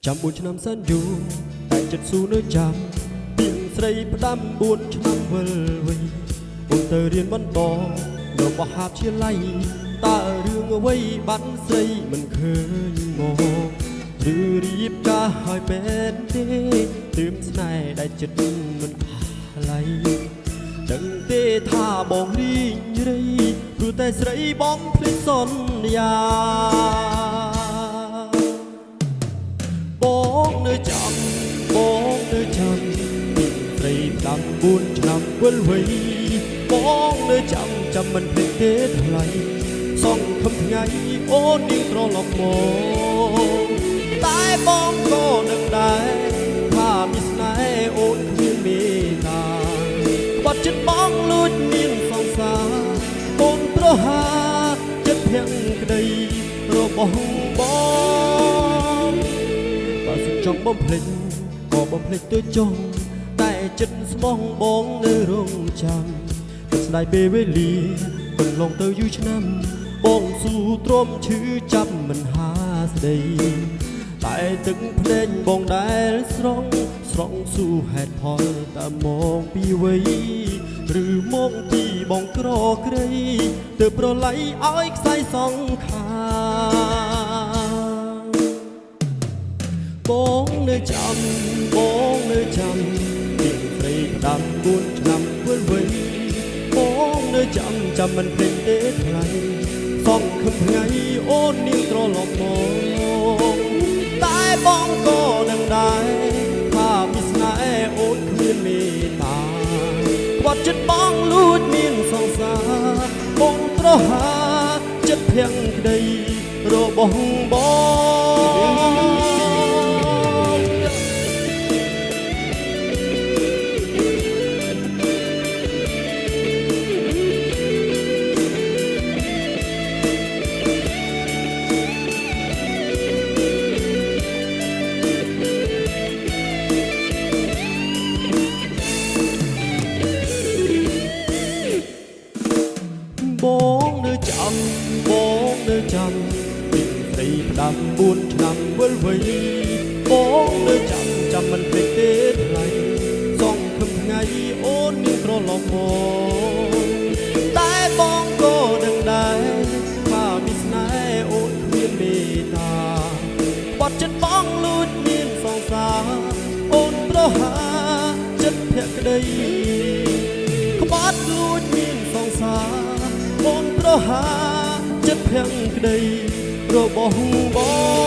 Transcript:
ចាំ4ឆ្នាំសិនយូរតែចិត្តស៊ូនៅចាំពីស្រីផ្ដាំ4ឆ្នាំវិលវិញអូនទៅរៀនបន្តនៅមហាវិទ្យាល័យតើរឿងអ្វីបាត់ស្រីមិនឃើញមកឬរៀបការឲ្យមែនទេទើបស្នេហ៍ដែលចិត្តមិនផាឡៃដឹងទេថាបងរីងរៃព្រោះតែស្រីបងភ្លេចសន្យាបងនៅចាំបងនៅចាំពីស្រីផ្ដាំ4ឆ្នាំវិលវ័យបងនៅចាំមិនភ្លេចទេថ្លៃសងខំថ្ងៃអូននាងត្រឡប់មកតែបងក៏នឹងដែរថាមានស្នេហ៍អូនគ្មានមេត្តាបាត់ចិត្តបងលួចមានសង្សារអូនប្រហាចិត្តភាំងក្តីរបស់បងបើសិនចង់បំភ្លេចក៏បំភ្លេចទៅចុងតែចិត្តស្មោះបងនៅរងចាំទឹកស្ដាយពេលវេលាកន្លងទៅយូរឆ្នាំបងស៊ូទ្រាំឈឺចាប់មិនហាស្ដីតែទឹកភ្នែកបងដែលស្រង់ស៊ូហេតុផលតើមកពីវ័យឬមកពីបងក្រក្រៃទើបប្រឡ័យឲ្យខ្សែសងខាបងនៅចាំបងនៅចាំពីស្រីផ្ដាំ4ឆ្នាំវិលវ័យបងនៅចាំមិនភ្លេចទេថ្លៃសងខឹមថ្ងៃអូននាងត្រឡប់មកតែបងក៏នឹងដែរថាពីស្នេហ៍អូនគ្មានមេត្តាបាត់ចិត្តបងលួចមានសង្សារបងប្រហាចិត្តភាំងក្តីរបស់បងបងនៅចាំពីស្រីផ្ដាំ4ឆ្នាំវិលវ័យបងនៅចាំមិនភ្លេចទេថ្លៃសងខឹមថ្ងៃអូននាងត្រឡប់មកតែបងក៏ដឹងដែរថាមានស្នេហ៍អូនគ្មានមេត្តាបាត់ចិត្តបងលួចមានសង្សារអូនប្រហាចិត្តភក្តីក្បត់លួចមានសង្សារអូនប្រហាចិត្តភាំងក្តីរបស់បង